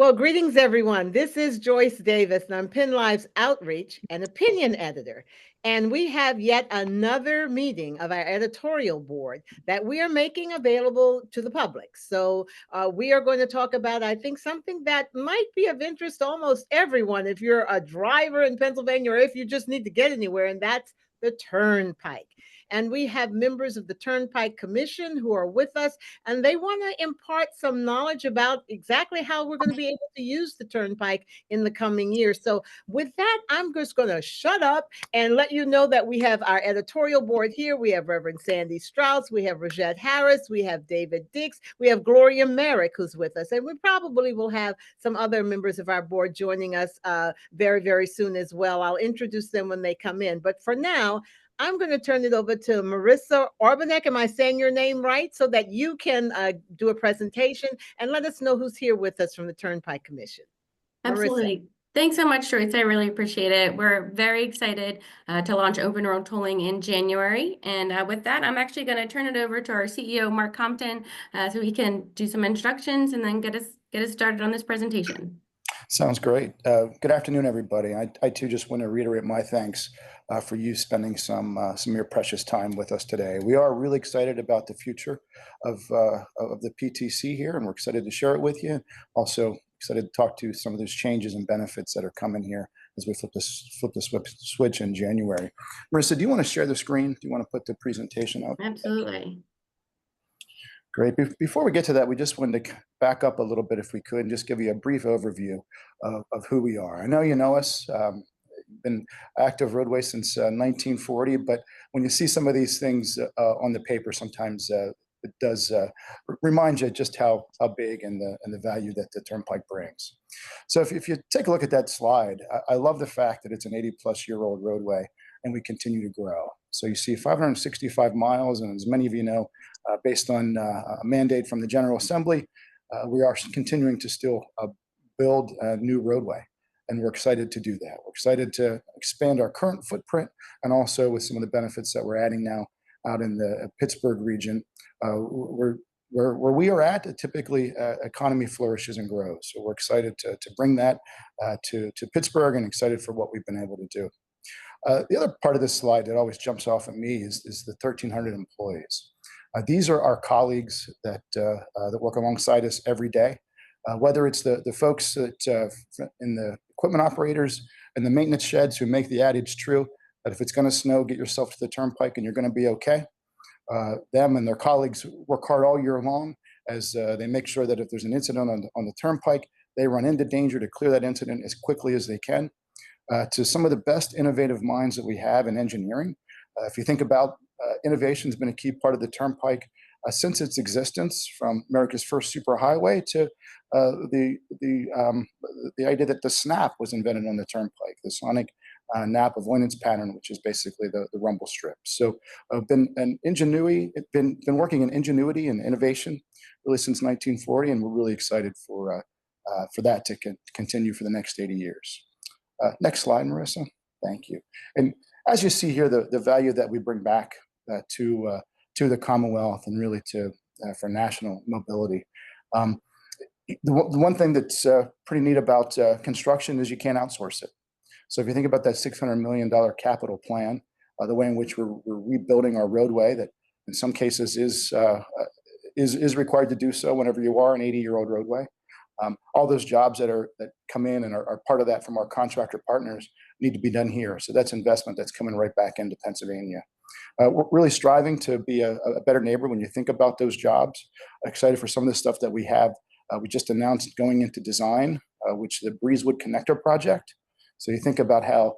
Well, greetings, everyone. This is Joyce Davis, and I'm PennLive's Outreach and Opinion Editor. And we have yet another meeting of our editorial board that we are making available to the public. So we are going to talk about, I think, something that might be of interest to almost everyone if you're a driver in Pennsylvania or if you just need to get anywhere, and that's the Turnpike. And we have members of the Turnpike Commission who are with us, and they want to impart some knowledge about exactly how we're going to be able to use the Turnpike in the coming years. So with that, I'm just going to shut up and let you know that we have our editorial board here. We have Reverend Sandy Strauss, we have Rajette Harris, we have David Dix, we have Gloria Merrick who's with us, and we probably will have some other members of our board joining us very, very soon as well. I'll introduce them when they come in. But for now, I'm going to turn it over to Marissa Orbanek. Am I saying your name right? So that you can do a presentation and let us know who's here with us from the Turnpike Commission. Absolutely. Marissa. Thanks so much, Joyce. I really appreciate it. We're very excited to launch open road tolling in January. And with that, I'm actually going to turn it over to our CEO, Mark Compton, so he can do some introductions and then get us started on this presentation. Sounds great. Good afternoon, everybody. I too just want to reiterate my thanks for you spending some of your precious time with us today. We are really excited about the future of the PTC here, and we're excited to share it with you. Also excited to talk to some of those changes and benefits that are coming here as we flip the switch in January. Marissa, do you want to share the screen? Do you want to put the presentation up? Absolutely. Great. Before we get to that, we just wanted to back up a little bit, if we could, and just give you a brief overview of who we are. I know you know us, been active roadway since 1940, but when you see some of these things on the paper, sometimes it does remind you just how big and the value that the Turnpike brings. So if you take a look at that slide, I love the fact that it's an 80-plus-year-old roadway, and we continue to grow. So you see 565 miles, and as many of you know, based on a mandate from the General Assembly, we are continuing to still build a new roadway, and we're excited to do that. We're excited to expand our current footprint, and also with some of the benefits that we're adding now out in the Pittsburgh region, where we are at, typically economy flourishes and grows. So we're excited to bring that to Pittsburgh, and excited for what we've been able to do. The other part of this slide that always jumps off at me is the 1,300 employees. These are our colleagues that work alongside us every day, whether it's the folks that in the equipment operators and the maintenance sheds who make the adage true that if it's going to snow, get yourself to the Turnpike and you're going to be okay. Them and their colleagues work hard all year long as they make sure that if there's an incident on the Turnpike, they run into danger to clear that incident as quickly as they can. To some of the best innovative minds that we have in engineering. If you think about innovation has been a key part of the Turnpike since its existence, from America's first superhighway to the idea that the snap was invented on the Turnpike, the sonic nap avoidance pattern, which is basically the rumble strip. So been working in ingenuity and innovation really since 1940, and we're really excited for that to continue for the next 80 years. Next slide, Marissa. Thank you. And as you see here, the value that we bring back to the Commonwealth and really for national mobility. The one thing that's pretty neat about construction is you can't outsource it. So if you think about that $600 million capital plan, the way in which we're rebuilding our roadway, that in some cases is required to do so whenever you are an 80-year-old roadway. All those jobs that come in and are part of that from our contractor partners need to be done here. So that's investment that's coming right back into Pennsylvania. We're really striving to be a better neighbor when you think about those jobs. Excited for some of the stuff that we have. We just announced going into design, which is the Breezewood Connector project. So you think about how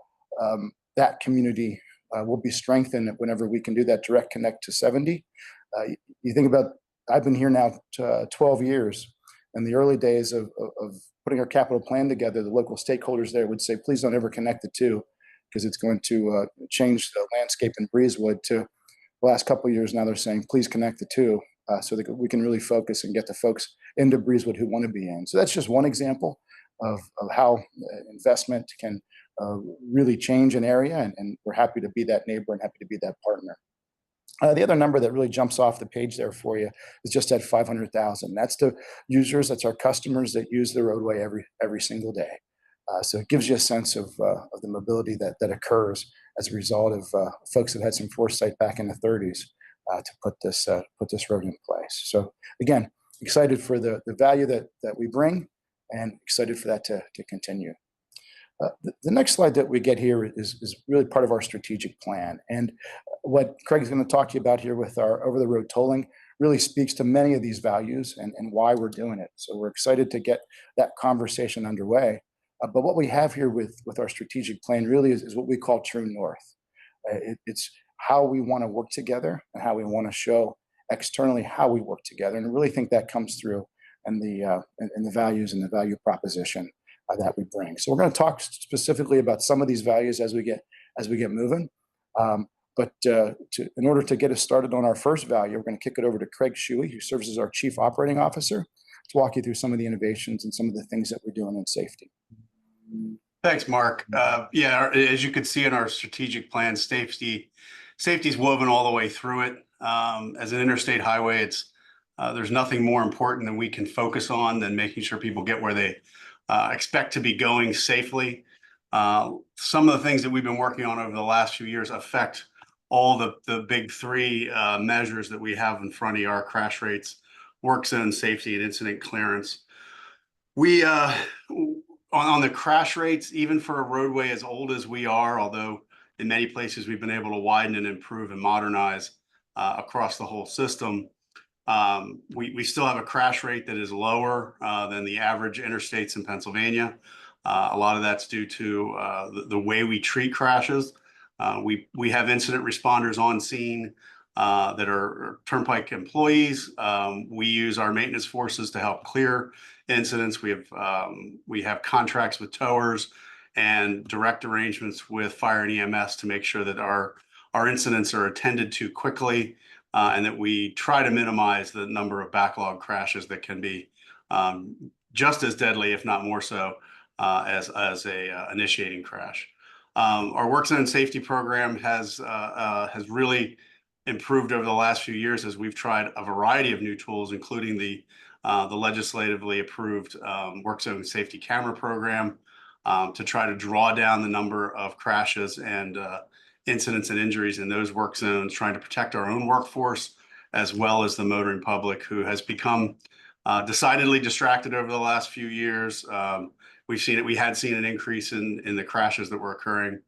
that community will be strengthened whenever we can do that direct connect to 70. You think about, I've been here now 12 years. In the early days of putting our capital plan together, the local stakeholders there would say, please don't ever connect the two, because it's going to change the landscape in Breezewood. To the last couple of years now, they're saying, please connect the two so that we can really focus and get the folks into Breezewood who want to be in. So that's just one example of how investment can really change an area, and we're happy to be that neighbor and happy to be that partner. The other number that really jumps off the page there for you is just at 500,000. That's the users, that's our customers that use the roadway every single day. So it gives you a sense of the mobility that occurs as a result of folks that had some foresight back in the 30s to put this road in place. So again, excited for the value that we bring, and excited for that to continue. The next slide that we get here is really part of our strategic plan. And what Craig is going to talk to you about here with our over-the-road tolling really speaks to many of these values and why we're doing it. So we're excited to get that conversation underway. But what we have here with our strategic plan really is what we call true north. It's how we want to work together and how we want to show externally how we work together. And I really think that comes through in the values and the value proposition that we bring. So we're going to talk specifically about some of these values as we get moving. In order to get us started on our first value, we're going to kick it over to Craig Shuey, who serves as our Chief Operating Officer, to walk you through some of the innovations and some of the things that we're doing in safety. Thanks, Mark. Yeah, as you can see in our strategic plan, safety is woven all the way through it. As an interstate highway, there's nothing more important than we can focus on than making sure people get where they expect to be going safely. Some of the things that we've been working on over the last few years affect all the big three measures that we have in front of you: our crash rates, work zone safety, and incident clearance. We on the crash rates, even for a roadway as old as we are, although in many places we've been able to widen and improve and modernize across the whole system, we still have a crash rate that is lower than the average interstates in Pennsylvania. A lot of that's due to the way we treat crashes. We have incident responders on scene that are Turnpike employees. We use our maintenance forces to help clear incidents. We have contracts with towers and direct arrangements with fire and EMS to make sure that our incidents are attended to quickly, and that we try to minimize the number of backlog crashes that can be just as deadly, if not more so, as a initiating crash. Our work zone safety program has really improved over the last few years as we've tried a variety of new tools, including the legislatively approved work zone safety camera program, to try to draw down the number of crashes and incidents and injuries in those work zones, trying to protect our own workforce as well as the motoring public, who has become decidedly distracted over the last few years. We had seen an increase in the crashes that were occurring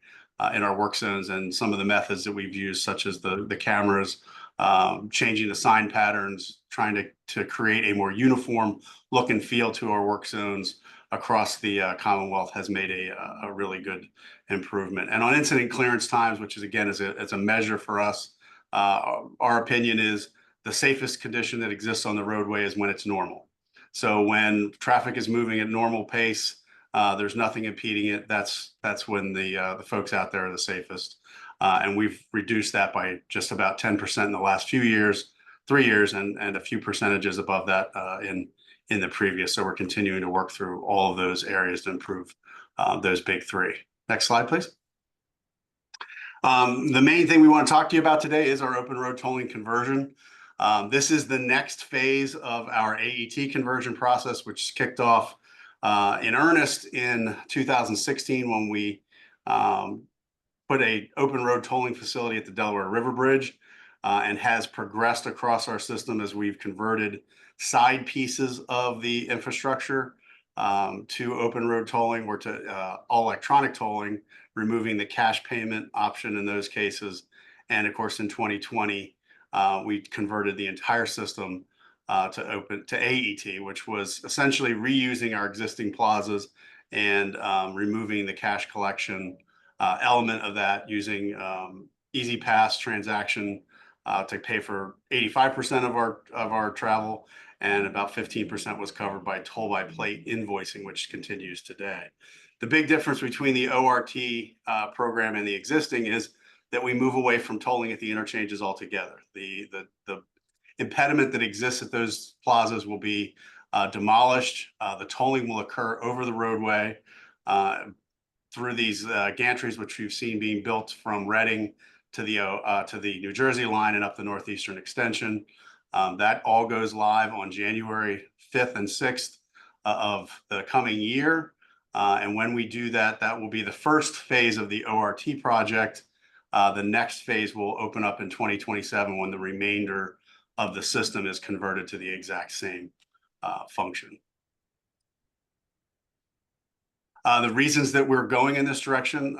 in our work zones, and some of the methods that we've used, such as the cameras, changing the sign patterns, trying to create a more uniform look and feel to our work zones across the Commonwealth, has made a really good improvement. And on incident clearance times, which is again is a measure for us, our opinion is the safest condition that exists on the roadway is when it's normal. So when traffic is moving at normal pace, there's nothing impeding it. That's when the folks out there are the safest. And we've reduced that by just about 10% in the last 3 years, and a few percentages above that in the previous. So we're continuing to work through all of those areas to improve those big three. Next slide, please. The main thing we want to talk to you about today is our open road tolling conversion. This is the next phase of our AET conversion process, which kicked off in earnest in 2016 when we put an open road tolling facility at the Delaware River Bridge, and has progressed across our system as we've converted side pieces of the infrastructure to open road tolling or to all electronic tolling, removing the cash payment option in those cases. And of course, in 2020, we converted the entire system to AET, which was essentially reusing our existing plazas and removing the cash collection element of that, using Easy Pass transaction to pay for 85% of our travel, and about 15% was covered by toll by plate invoicing, which continues today. The big difference between the ORT program and the existing is that we move away from tolling at the interchanges altogether. The impediment that exists at those plazas will be demolished. The tolling will occur over the roadway through these gantries, which we've seen being built from Reading to the New Jersey line and up the Northeastern Extension. That all goes live on January 5th and 6th of the coming year. And when we do that, that will be the first phase of the ORT project. The next phase will open up in 2027 when the remainder of the system is converted to the exact same function. The reasons that we're going in this direction,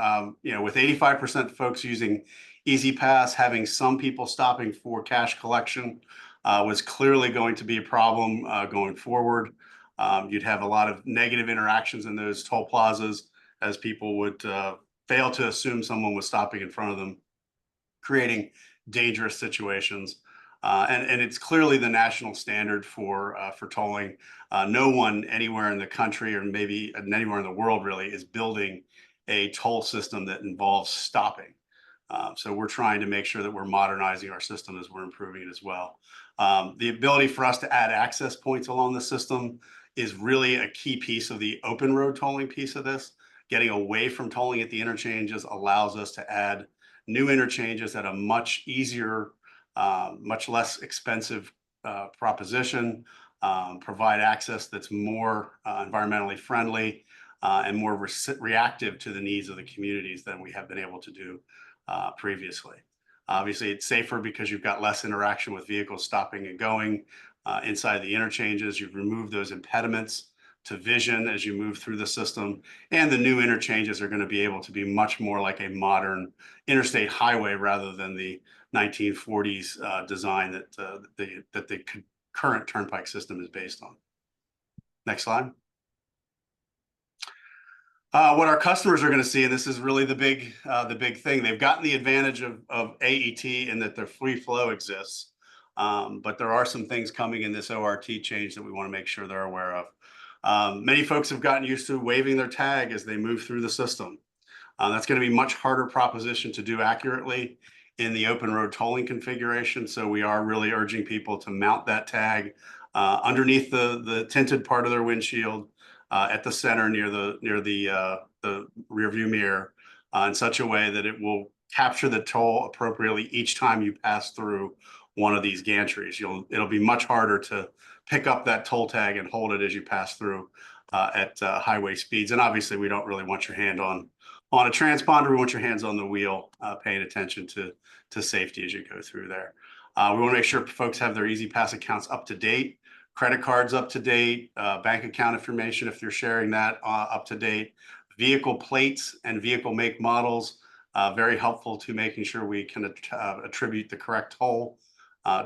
with 85% folks using EasyPass, having some people stopping for cash collection was clearly going to be a problem going forward. You'd have a lot of negative interactions in those toll plazas as people would fail to assume someone was stopping in front of them, creating dangerous situations. And it's clearly the national standard for tolling. No one anywhere in the country, or maybe anywhere in the world really, is building a toll system that involves stopping. So we're trying to make sure that we're modernizing our system as we're improving it as well. The ability for us to add access points along the system is really a key piece of the open road tolling piece of this. Getting away from tolling at the interchanges allows us to add new interchanges at a much easier, much less expensive proposition, provide access that's more environmentally friendly and more reactive to the needs of the communities than we have been able to do previously. Obviously, it's safer because you've got less interaction with vehicles stopping and going inside the interchanges. You've removed those impediments to vision as you move through the system, and the new interchanges are going to be able to be much more like a modern interstate highway rather than the 1940s design that the current turnpike system is based on. Next slide. What our customers are going to see, and this is really the big thing, they've gotten the advantage of AET in that their free flow exists, but there are some things coming in this ORT change that we want to make sure they're aware of. Many folks have gotten used to waving their tag as they move through the system. That's going to be a much harder proposition to do accurately in the open road tolling configuration. So we are really urging people to mount that tag underneath the tinted part of their windshield at the center near the rear view mirror in such a way that it will capture the toll appropriately each time you pass through one of these gantries. It'll be much harder to pick up that toll tag and hold it as you pass through at highway speeds. And obviously, we don't really want your hand on a transponder. We want your hands on the wheel, paying attention to safety as you go through there. We want to make sure folks have their EasyPass accounts up to date, credit cards up to date, bank account information if you're sharing that up to date, vehicle plates and vehicle make models, very helpful to making sure we can attribute the correct toll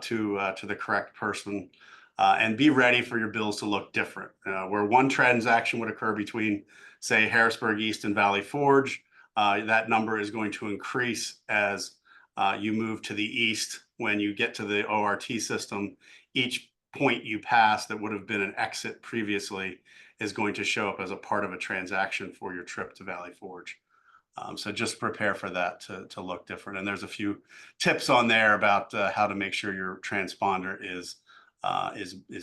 to the correct person. And be ready for your bills to look different. Where one transaction would occur between, say, Harrisburg East and Valley Forge, that number is going to increase as you move to the east. When you get to the ORT system, each point you pass that would have been an exit previously is going to show up as a part of a transaction for your trip to Valley Forge. So just prepare for that to look different. And there's a few tips on there about how to make sure your transponder is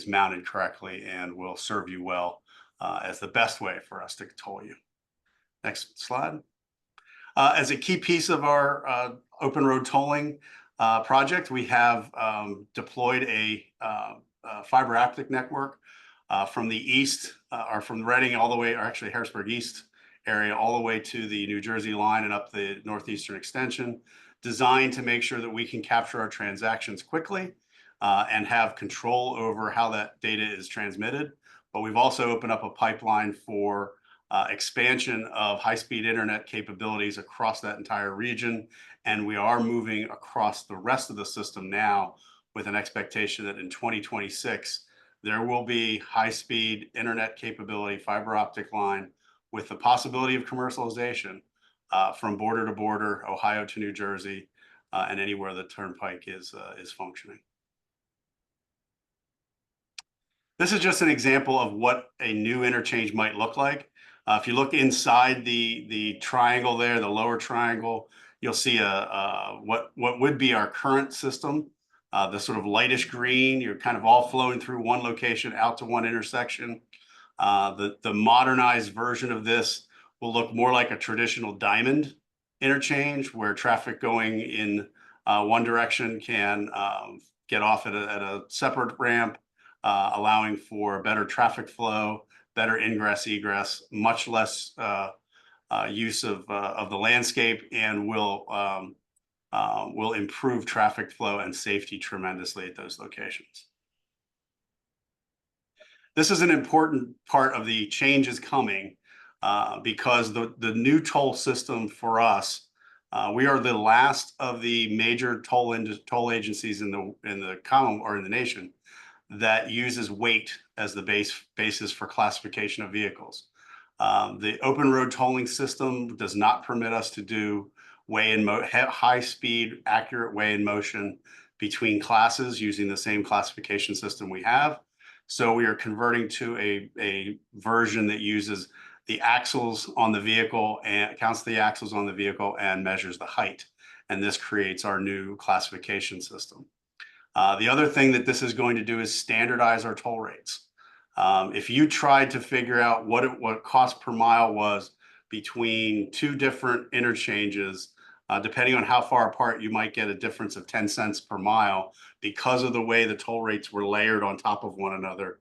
mounted correctly and will serve you well as the best way for us to toll you. Next slide. As a key piece of our open road tolling project, we have deployed a fiber optic network from the east, or from Reading all the way, or actually Harrisburg East area, all the way to the New Jersey line and up the Northeastern Extension, designed to make sure that we can capture our transactions quickly and have control over how that data is transmitted. But we've also opened up a pipeline for expansion of high-speed internet capabilities across that entire region. And we are moving across the rest of the system now with an expectation that in 2026, there will be high-speed internet capability, fiber optic line, with the possibility of commercialization from border to border, Ohio to New Jersey, and anywhere the turnpike is functioning. This is just an example of what a new interchange might look like. If you look inside the triangle there, the lower triangle, you'll see what would be our current system. The sort of lightish green, you're kind of all flowing through one location out to one intersection. The modernized version of this will look more like a traditional diamond interchange where traffic going in one direction can get off at a separate ramp, allowing for better traffic flow, better ingress egress, much less use of the landscape, and will improve traffic flow and safety tremendously at those locations. This is an important part of the changes coming because the new toll system for us, we are the last of the major toll agencies in the common or in the nation that uses weight as the basis for classification of vehicles. The open road tolling system does not permit us to do high speed, accurate weigh in motion between classes using the same classification system we have. So we are converting to a version that uses the axles on the vehicle and counts the axles on the vehicle and measures the height. And this creates our new classification system. The other thing that this is going to do is standardize our toll rates. If you tried to figure out what cost per mile was between two different interchanges, depending on how far apart, you might get a difference of 10 cents per mile because of the way the toll rates were layered on top of one another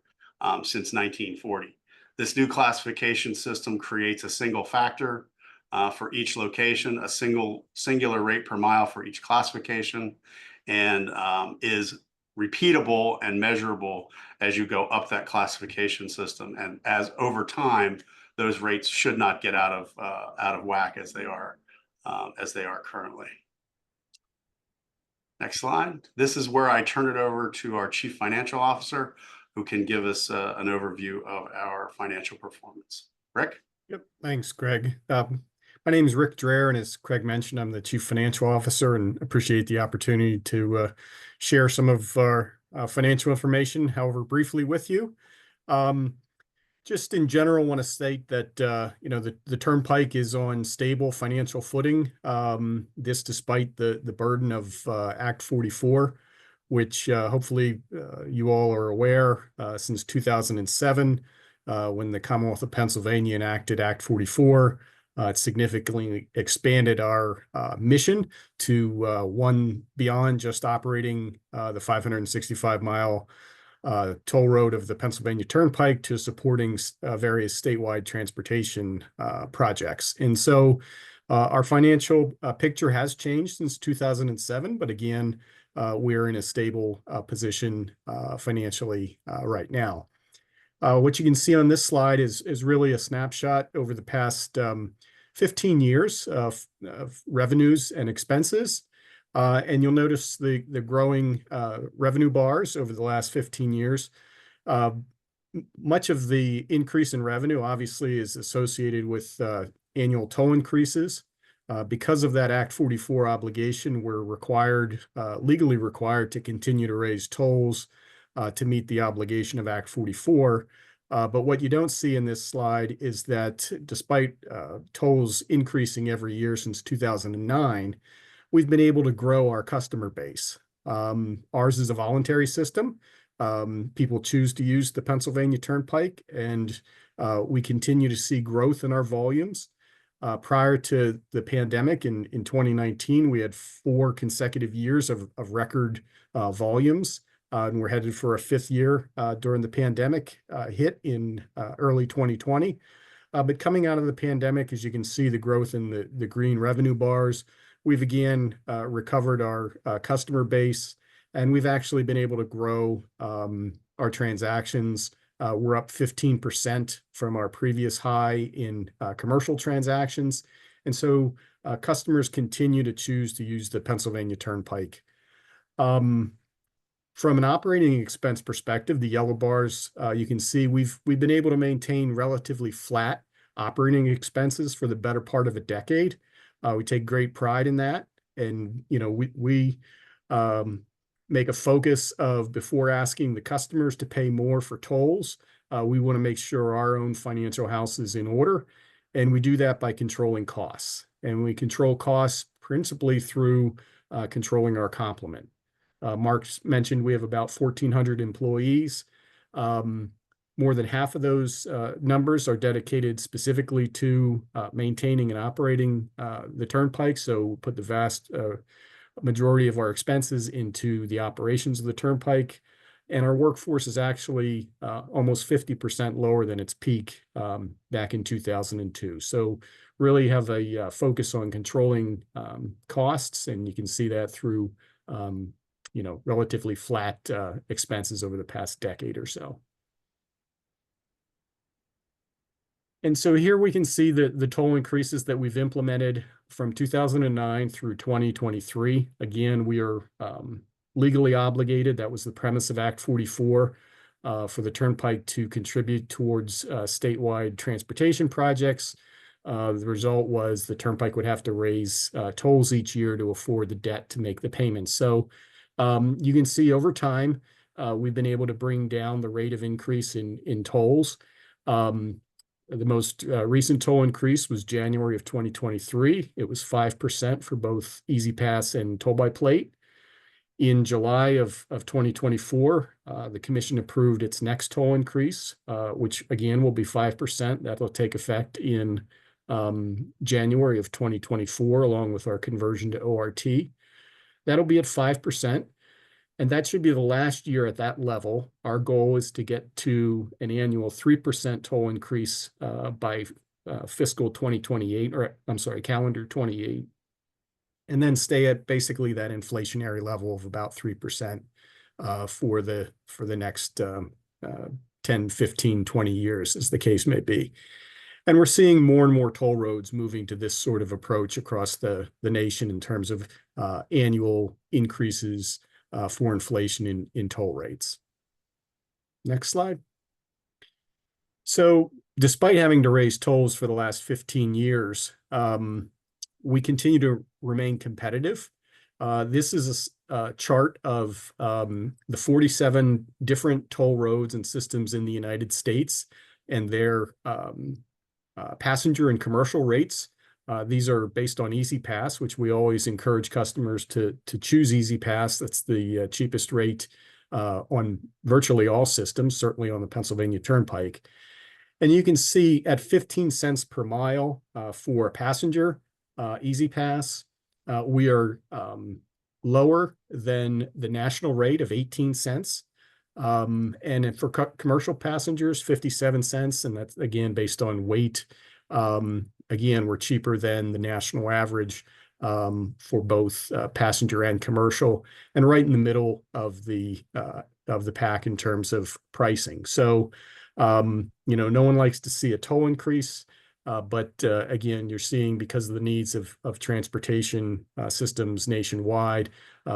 since 1940. This new classification system creates a single factor for each location, a singular rate per mile for each classification, and is repeatable and measurable as you go up that classification system. And as over time, those rates should not get out of whack as they are currently. Next slide. This is where I turn it over to our Chief Financial Officer, who can give us an overview of our financial performance. Rick? Yep. Thanks, Greg. My name is Rick Dreher, and as Craig mentioned, I'm the Chief Financial Officer, and appreciate the opportunity to share some of our financial information, however briefly, with you. Just in general, want to state that the Turnpike is on stable financial footing. This despite the burden of Act 44, which hopefully you all are aware since 2007, when the Commonwealth of Pennsylvania enacted Act 44. It significantly expanded our mission to one beyond just operating the 565-mile toll road of the Pennsylvania Turnpike to supporting various statewide transportation projects. And so our financial picture has changed since 2007, but again, we're in a stable position financially right now. What you can see on this slide is really a snapshot over the past 15 years of revenues and expenses. And you'll notice the growing revenue bars over the last 15 years. Much of the increase in revenue obviously is associated with annual toll increases. Because of that Act 44 obligation, we're legally required to continue to raise tolls to meet the obligation of Act 44. But what you don't see in this slide is that despite tolls increasing every year since 2009, we've been able to grow our customer base. Ours is a voluntary system. People choose to use the Pennsylvania Turnpike, and we continue to see growth in our volumes. Prior to the pandemic in 2019, we had 4 consecutive years of record volumes. And we're headed for a 5th year during the pandemic hit in early 2020. But coming out of the pandemic, as you can see, the growth in the green revenue bars, we've again recovered our customer base, and we've actually been able to grow our transactions. We're up 15% from our previous high in commercial transactions. And so customers continue to choose to use the Pennsylvania Turnpike. From an operating expense perspective, the yellow bars, you can see we've been able to maintain relatively flat operating expenses for the better part of a decade. We take great pride in that. And, we make a focus of, before asking the customers to pay more for tolls, we want to make sure our own financial house is in order. And we do that by controlling costs. And we control costs principally through controlling our complement. Mark mentioned we have about 1,400 employees. More than half of those numbers are dedicated specifically to maintaining and operating the turnpike. So we put the vast majority of our expenses into the operations of the turnpike. And our workforce is actually almost 50% lower than its peak back in 2002. So really have a focus on controlling costs, and you can see that through relatively flat expenses over the past decade or so. And so here we can see the toll increases that we've implemented from 2009 through 2023. Again, we are legally obligated. That was the premise of Act 44 for the Turnpike to contribute towards statewide transportation projects. The result was the Turnpike would have to raise tolls each year to afford the debt to make the payments. So you can see over time, we've been able to bring down the rate of increase in tolls. The most recent toll increase was January of 2023. It was 5% for both Easy Pass and toll by plate. In July of 2024, the commission approved its next toll increase, which again will be 5%. That will take effect in January of 2024, along with our conversion to ORT. That'll be at 5%. And that should be the last year at that level. Our goal is to get to an annual 3% toll increase by fiscal 2028, or I'm sorry, calendar 28, and then stay at basically that inflationary level of about 3% for the next 10, 15, 20 years, as the case may be. And we're seeing more and more toll roads moving to this sort of approach across the nation in terms of annual increases for inflation in toll rates. Next slide. So despite having to raise tolls for the last 15 years, we continue to remain competitive. This is a chart of the 47 different toll roads and systems in the United States and their passenger and commercial rates. These are based on Easy Pass, which we always encourage customers to choose Easy Pass. That's the cheapest rate on virtually all systems, certainly on the Pennsylvania Turnpike. And you can see at 15 cents per mile for a passenger Easy Pass, we are lower than the national rate of 18 cents. And for commercial passengers, 57 cents, and that's again based on weight. Again, we're cheaper than the national average for both passenger and commercial, and right in the middle of the pack in terms of pricing. So, no one likes to see a toll increase, but again, you're seeing, because of the needs of transportation systems nationwide,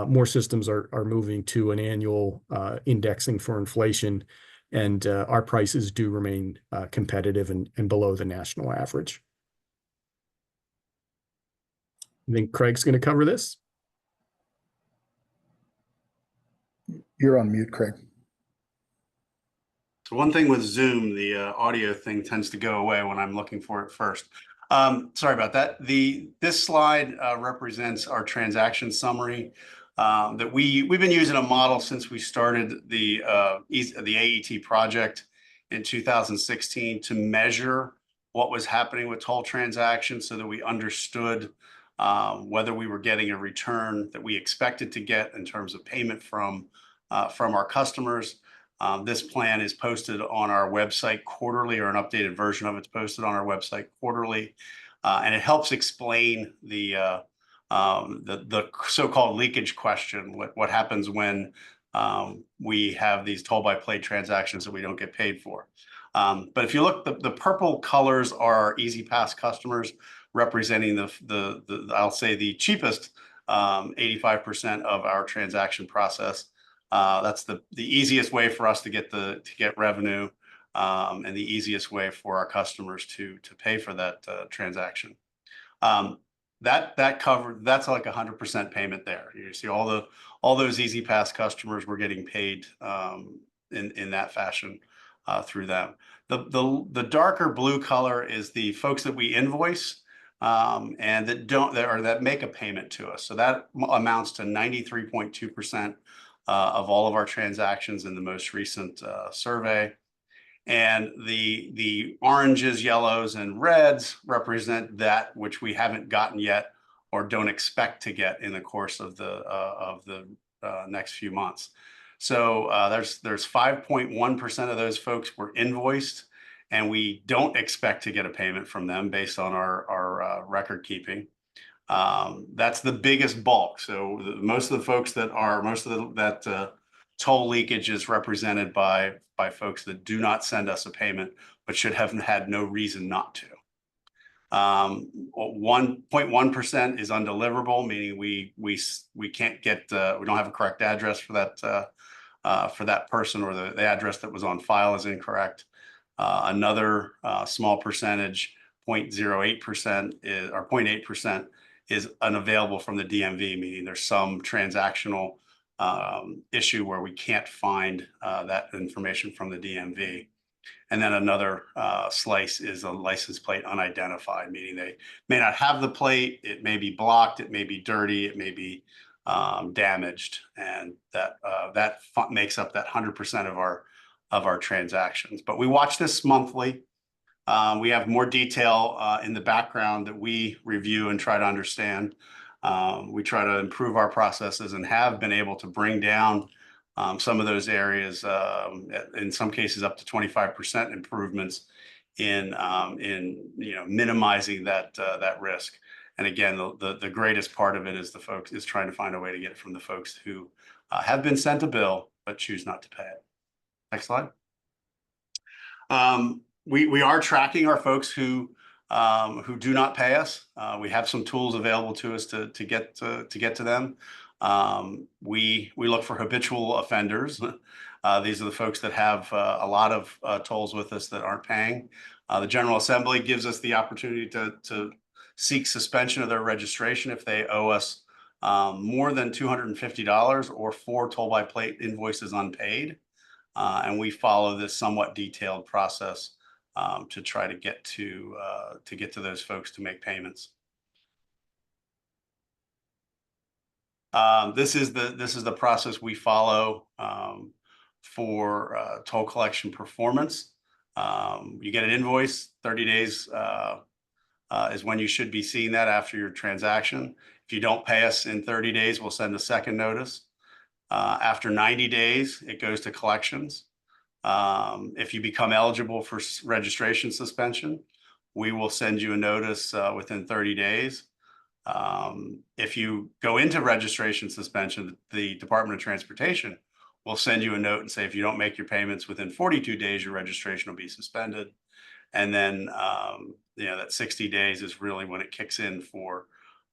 more systems are moving to an annual indexing for inflation, and our prices do remain competitive and below the national average. I think Craig's going to cover this. You're on mute, Craig. So one thing with Zoom, the audio thing tends to go away when I'm looking for it first. Sorry about that. This slide represents our transaction summary that we've been using a model since we started the AET project in 2016 to measure what was happening with toll transactions so that we understood whether we were getting a return that we expected to get in terms of payment from our customers. This plan is posted on our website quarterly, or an updated version of it's posted on our website quarterly, and it helps explain the so-called leakage question. What happens when we have these toll by plate transactions that we don't get paid for? But if you look, the purple colors are our Easy Pass customers, representing I'll say the cheapest 85% of our transaction process. That's the easiest way for us to get revenue, and the easiest way for our customers to pay for that transaction. That's like 100% payment there. You see all those Easy Pass customers were getting paid in that fashion through them. The darker blue color is the folks that we invoice and that make a payment to us. So that amounts to 93.2% of all of our transactions in the most recent survey. And the oranges, yellows, and reds represent that which we haven't gotten yet or don't expect to get in the course of the next few months. So there's 5.1% of those folks were invoiced, and we don't expect to get a payment from them based on our record keeping. That's the biggest bulk. So most of the folks that are that toll leakage is represented by folks that do not send us a payment, but should have had no reason not to. 1.1% is undeliverable, meaning we can't get we don't have a correct address for that person, or the address that was on file is incorrect. Another small percentage, 0.08% is, or 0.8%, is unavailable from the DMV, meaning there's some transactional issue where we can't find that information from the DMV. And then another slice is a license plate unidentified, meaning they may not have the plate, it may be blocked, it may be dirty, it may be damaged, and that makes up that 100% of our transactions. But we watch this monthly. We have more detail in the background that we review and try to understand. We try to improve our processes and have been able to bring down some of those areas, in some cases up to 25% improvements in minimizing that risk. And again, the greatest part of it is trying to find a way to get it from the folks who have been sent a bill but choose not to pay it. Next slide. We are tracking our folks who do not pay us. We have some tools available to us to get to them. We look for habitual offenders. These are the folks that have a lot of tolls with us that aren't paying. The General Assembly gives us the opportunity to seek suspension of their registration if they owe us more than $250 or 4 toll by plate invoices unpaid. And we follow this somewhat detailed process to try to get to those folks to make payments. This is the process we follow for toll collection performance. You get an invoice, 30 days is when you should be seeing that after your transaction. If you don't pay us in 30 days, we'll send a second notice. After 90 days, it goes to collections. If you become eligible for registration suspension, we will send you a notice within 30 days. If you go into registration suspension, the Department of Transportation will send you a note and say, if you don't make your payments within 42 days, your registration will be suspended. And then, that 60 days is really when it kicks in for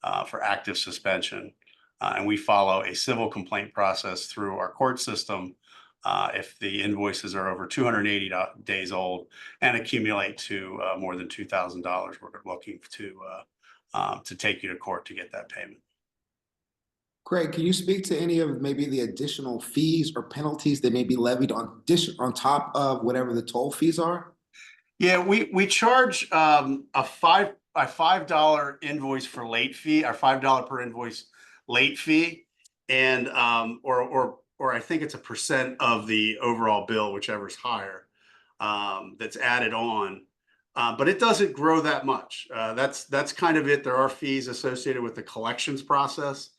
active suspension. And we follow a civil complaint process through our court system if the invoices are over 280 days old and accumulate to more than $2,000. We're looking to take you to court to get that payment. Craig, can you speak to any of maybe the additional fees or penalties that may be levied on top of whatever the toll fees are? Yeah, we charge a $5 invoice for late fee, our $5 per invoice late fee, and or I think it's a percent of the overall bill, whichever's higher, that's added on. But it doesn't grow that much. That's kind of it. There are fees associated with the collections process.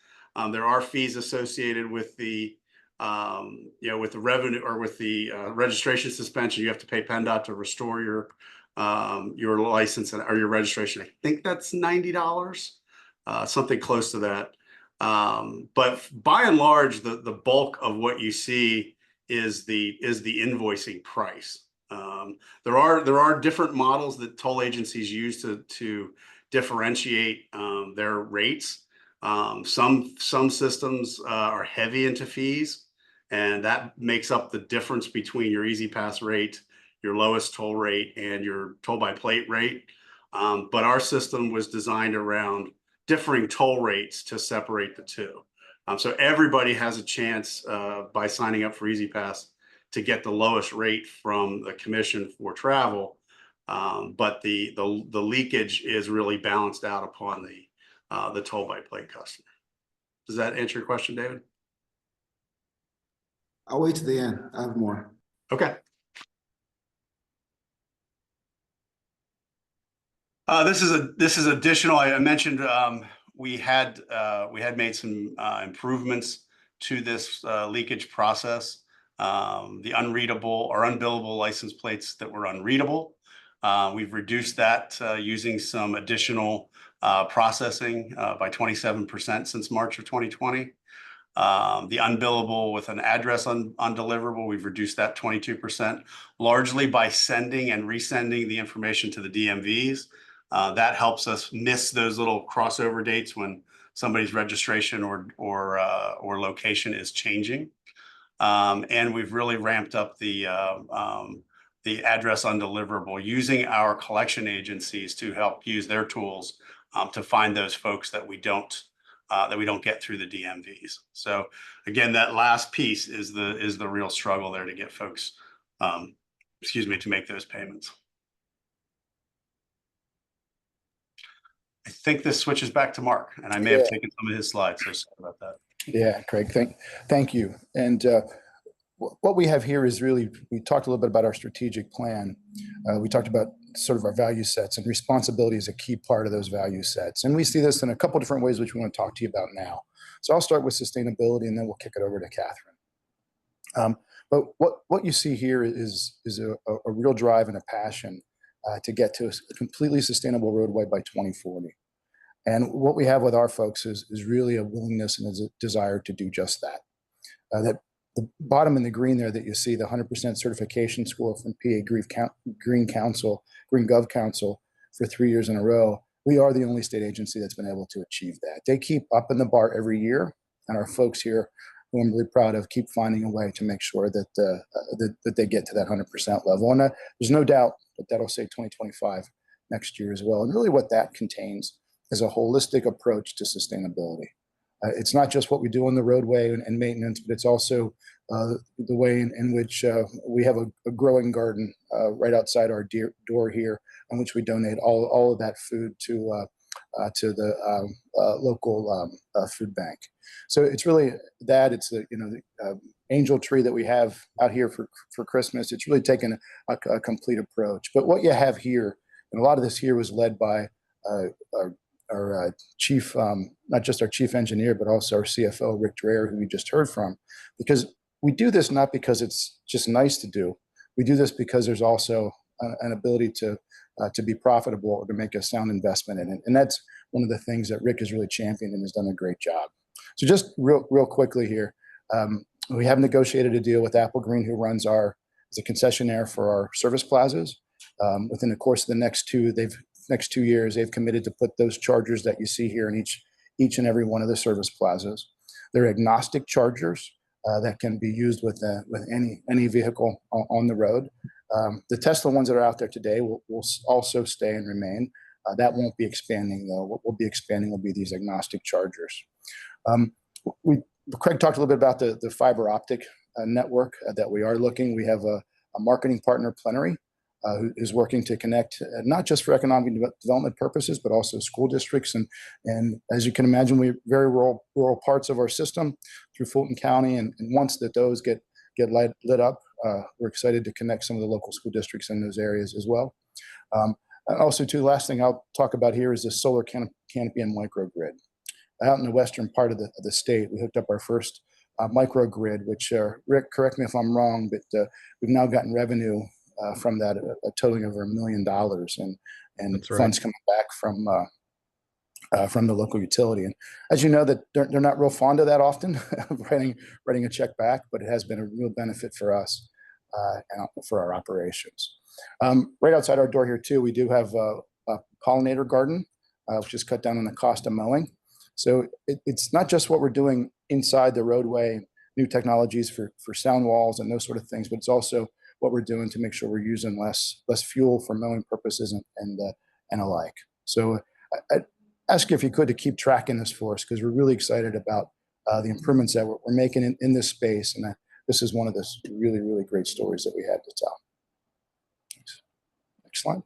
There are fees associated with the with the revenue or with the registration suspension. You have to pay PennDOT to restore your license or your registration. I think that's $90, something close to that. But by and large, the bulk of what you see is the invoicing price. There are different models that toll agencies use to differentiate their rates. Some systems are heavy into fees, and that makes up the difference between your Easy Pass rate, your lowest toll rate, and your toll by plate rate. But our system was designed around differing toll rates to separate the two. So everybody has a chance by signing up for Easy Pass to get the lowest rate from the commission for travel. But the leakage is really balanced out upon the toll by plate customer. Does that answer your question, David? I'll wait to the end. I have more. Okay. This is additional. I mentioned we had made some improvements to this leakage process. The unreadable or unbillable license plates that were unreadable. We've reduced that using some additional processing by 27% since March of 2020. The unbillable with an address undeliverable, we've reduced that 22%, largely by sending and resending the information to the DMVs. That helps us miss those little crossover dates when somebody's registration or location is changing. And we've really ramped up the address undeliverable using our collection agencies to help use their tools to find those folks that we don't get through the DMVs. So again, that last piece is the real struggle there to get folks, to make those payments. I think this switches back to Mark, and I may have taken some of his slides, so sorry about that. Yeah, Craig, thank you. And what we have here is really, we talked a little bit about our strategic plan. We talked about sort of our value sets, and responsibility is a key part of those value sets. And we see this in a couple different ways, which we want to talk to you about now. So I'll start with sustainability, and then we'll kick it over to Catherine. But what you see here is a real drive and a passion to get to a completely sustainable roadway by 2040. And what we have with our folks is really a willingness and a desire to do just that. That the bottom in the green there that you see, the 100% certification score from PA Green Gov Council for 3 years in a row, we are the only state agency that's been able to achieve that. They keep up in the bar every year, and our folks here, who I'm really proud of, keep finding a way to make sure that that they get to that 100% level. And there's no doubt that that'll say 2025 next year as well. And really what that contains is a holistic approach to sustainability. It's not just what we do on the roadway and maintenance, but it's also the way in which we have a growing garden right outside our door here, in which we donate all of that food to the local food bank. So it's really that. It's the angel tree that we have out here for Christmas. It's really taken a complete approach. But what you have here, and a lot of this here was led by our chief, not just our chief engineer, but also our CFO, Rick Dreher, who we just heard from, because we do this not because it's just nice to do. We do this because there's also an ability to be profitable or to make a sound investment in it. And that's one of the things that Rick has really championed and has done a great job. So just real quickly here, we have negotiated a deal with Apple Green, who runs as a concessionaire for our service plazas. Within the course of the next 2 years, they've committed to put those chargers that you see here in each and every one of the service plazas. They're agnostic chargers that can be used with any vehicle on the road. The Tesla ones that are out there today will also stay and remain. That won't be expanding though. What will be expanding will be these agnostic chargers. Craig talked a little bit about the fiber optic network that we are looking. We have a marketing partner, Plenary, who is working to connect not just for economic development purposes, but also school districts. And as you can imagine, we have very rural parts of our system through Fulton County. And once those get lit up, we're excited to connect some of the local school districts in those areas as well. And also, too, the last thing I'll talk about here is the solar canopy and microgrid. Out in the western part of the state, we hooked up our first microgrid, which, Rick, correct me if I'm wrong, but we've now gotten revenue from that, a totaling over $1 million, and funds coming back from the local utility. And as you know, that they're not real fond of that often, writing a check back, but it has been a real benefit for us and for our operations. Right outside our door here too, we do have a pollinator garden, which is cut down on the cost of mowing. So it's not just what we're doing inside the roadway, new technologies for sound walls and those sort of things, but it's also what we're doing to make sure we're using less fuel for mowing purposes and alike. So I ask you if you could to keep tracking this for us, because we're really excited about the improvements that we're making in this space. And this is one of the really, really great stories that we had to tell. Next slide.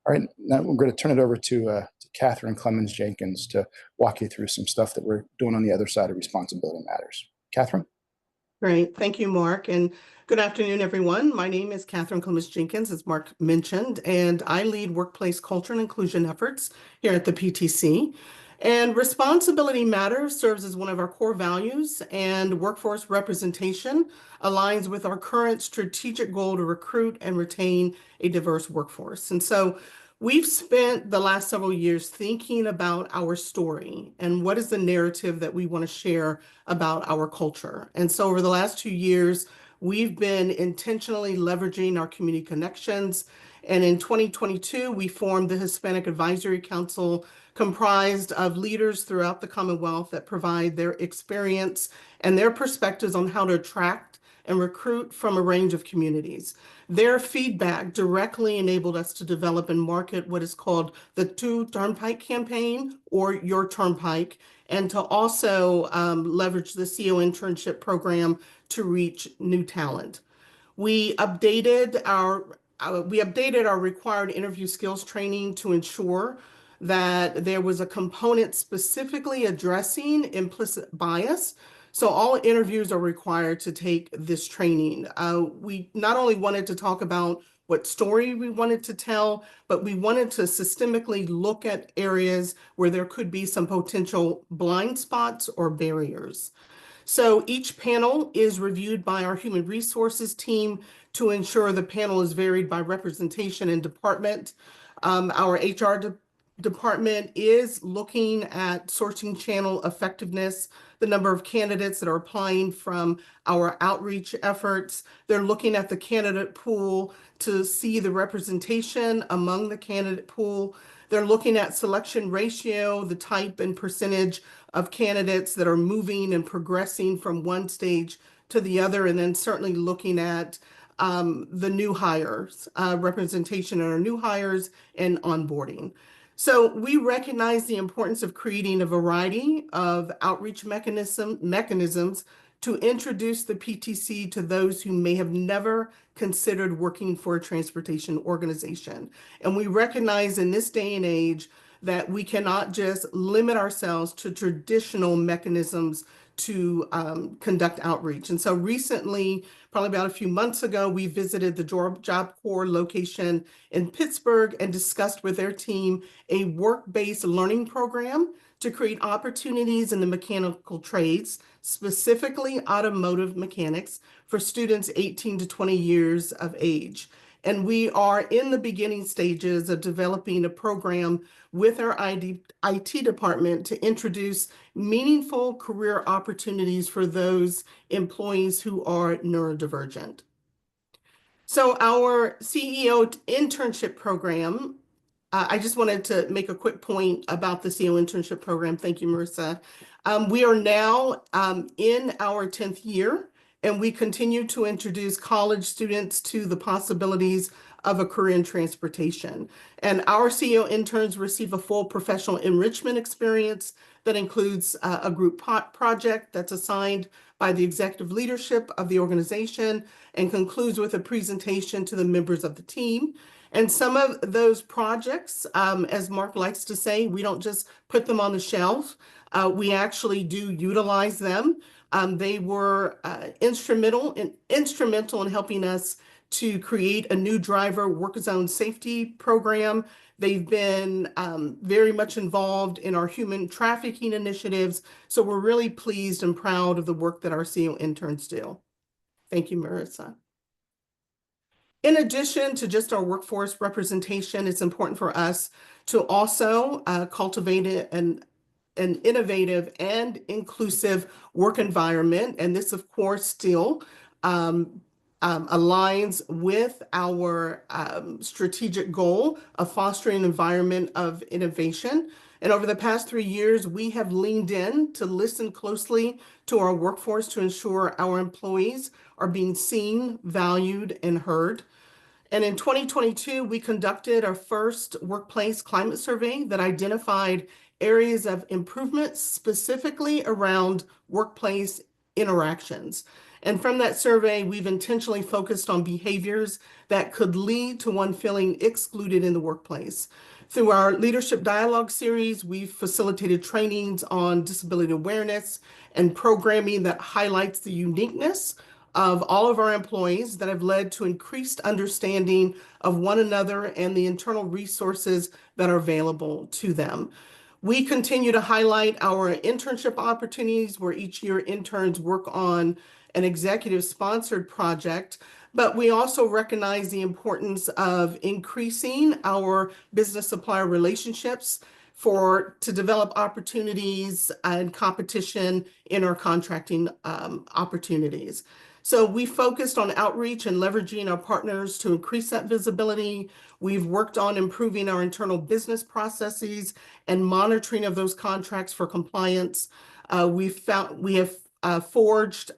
All right, now we're going to turn it over to Catherine Clemens Jenkins to walk you through some stuff that we're doing on the other side of responsibility matters. Catherine? Great. Thank you, Mark. And good afternoon, everyone. My name is Catherine Clemens Jenkins, as Mark mentioned, and I lead workplace culture and inclusion efforts here at the PTC. And Responsibility Matters serves as one of our core values, and workforce representation aligns with our current strategic goal to recruit and retain a diverse workforce. And so we've spent the last several years thinking about our story and what is the narrative that we want to share about our culture. And so over the last 2 years, we've been intentionally leveraging our community connections. And in 2022, we formed the Hispanic Advisory Council, comprised of leaders throughout the Commonwealth that provide their experience and their perspectives on how to attract and recruit from a range of communities. Their feedback directly enabled us to develop and market what is called the Turnpike campaign, or Your Turnpike, and to also leverage the CEO internship program to reach new talent. We updated our required interview skills training to ensure that there was a component specifically addressing implicit bias. So all interviews are required to take this training. We not only wanted to talk about what story we wanted to tell, but we wanted to systemically look at areas where there could be some potential blind spots or barriers. So each panel is reviewed by our human resources team to ensure the panel is varied by representation and department. Our HR department is looking at sourcing channel effectiveness, the number of candidates that are applying from our outreach efforts. They're looking at the candidate pool to see the representation among the candidate pool. They're looking at selection ratio, the type and percentage of candidates that are moving and progressing from one stage to the other, and then certainly looking at the new hires, representation in our new hires and onboarding. So we recognize the importance of creating a variety of outreach mechanisms to introduce the PTC to those who may have never considered working for a transportation organization. And we recognize in this day and age that we cannot just limit ourselves to traditional mechanisms to conduct outreach. And so recently, probably about a few months ago, we visited the Job Corps location in Pittsburgh and discussed with their team a work-based learning program to create opportunities in the mechanical trades, specifically automotive mechanics, for students 18 to 20 years of age. And we are in the beginning stages of developing a program with our IT department to introduce meaningful career opportunities for those employees who are neurodivergent. So our CEO internship program, I just wanted to make a quick point about the CEO internship program. Thank you, Marissa. We are now in our 10th year, and we continue to introduce college students to the possibilities of a career in transportation. And our CEO interns receive a full professional enrichment experience that includes a group project that's assigned by the executive leadership of the organization and concludes with a presentation to the members of the team. And some of those projects, as Mark likes to say, we don't just put them on the shelf. We actually do utilize them. They were instrumental in helping us to create a new driver work zone safety program. They've been very much involved in our human trafficking initiatives. So we're really pleased and proud of the work that our CEO interns do. Thank you, Marissa. In addition to just our workforce representation, it's important for us to also cultivate an innovative and inclusive work environment. And this, of course, still aligns with our strategic goal of fostering an environment of innovation. And over the past 3 years, we have leaned in to listen closely to our workforce to ensure our employees are being seen, valued, and heard. And in 2022, we conducted our first workplace climate survey that identified areas of improvement specifically around workplace interactions. And from that survey, we've intentionally focused on behaviors that could lead to one feeling excluded in the workplace. Through our Leadership Dialogue series, we've facilitated trainings on disability awareness and programming that highlights the uniqueness of all of our employees that have led to increased understanding of one another and the internal resources that are available to them. We continue to highlight our internship opportunities where each year interns work on an executive-sponsored project, but we also recognize the importance of increasing our business supplier relationships to develop opportunities and competition in our contracting opportunities. So we focused on outreach and leveraging our partners to increase that visibility. We've worked on improving our internal business processes and monitoring of those contracts for compliance. We have forged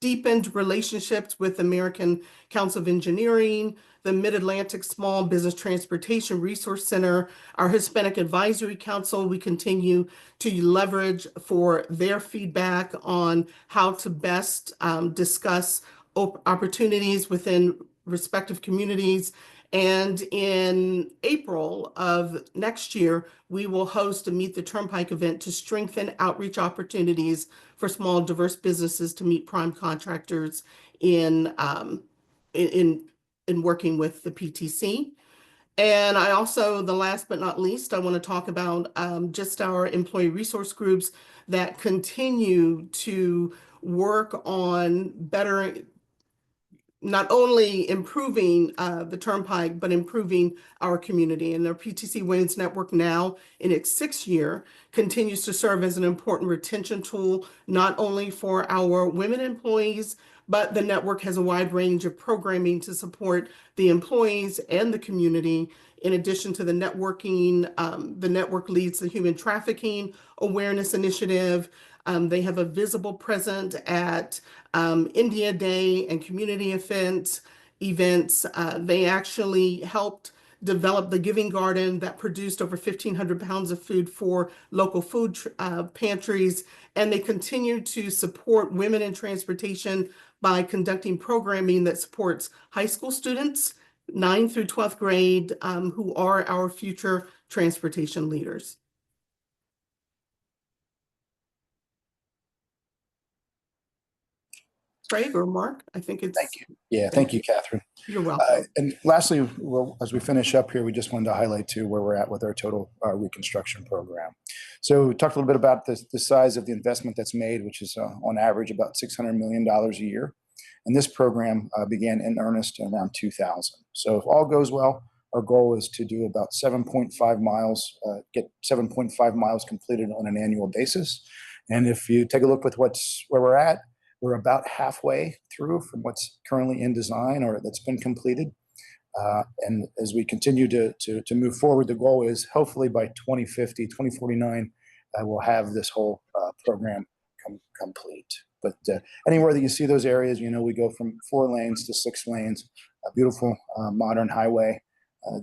deepened relationships with American Council of Engineering, the Mid-Atlantic Small Business Transportation Resource Center, our Hispanic Advisory Council. We continue to leverage for their feedback on how to best discuss opportunities within respective communities. And in April of next year, we will host a Meet the Turnpike event to strengthen outreach opportunities for small, diverse businesses to meet prime contractors in working with the PTC. And I also, the last but not least, I want to talk about just our employee resource groups that continue to work on better, not only improving the Turnpike, but improving our community. And our PTC Women's Network now in its 6th year continues to serve as an important retention tool, not only for our women employees, but the network has a wide range of programming to support the employees and the community. In addition to the networking, the network leads the Human Trafficking Awareness Initiative. They have a visible presence at India Day and community events. They actually helped develop the Giving Garden that produced over 1,500 pounds of food for local food pantries. And they continue to support women in transportation by conducting programming that supports high school students, 9th through 12th grade, who are our future transportation leaders. Craig or Mark, I think it's. Thank you. Yeah, thank you, Catherine. You're welcome. And lastly, well, as we finish up here, we just wanted to highlight too where we're at with our total reconstruction program. So we talked a little bit about the size of the investment that's made, which is on average about $600 million a year. And this program began in earnest around 2000. So if all goes well, our goal is to do about 7.5 miles, get 7.5 miles completed on an annual basis. And if you take a look with where we're at, we're about halfway through from what's currently in design or that's been completed. And as we continue to move forward, the goal is hopefully by 2050, 2049, we'll have this whole program complete. But anywhere that you see those areas, you know, we go from 4 lanes to 6 lanes, a beautiful modern highway.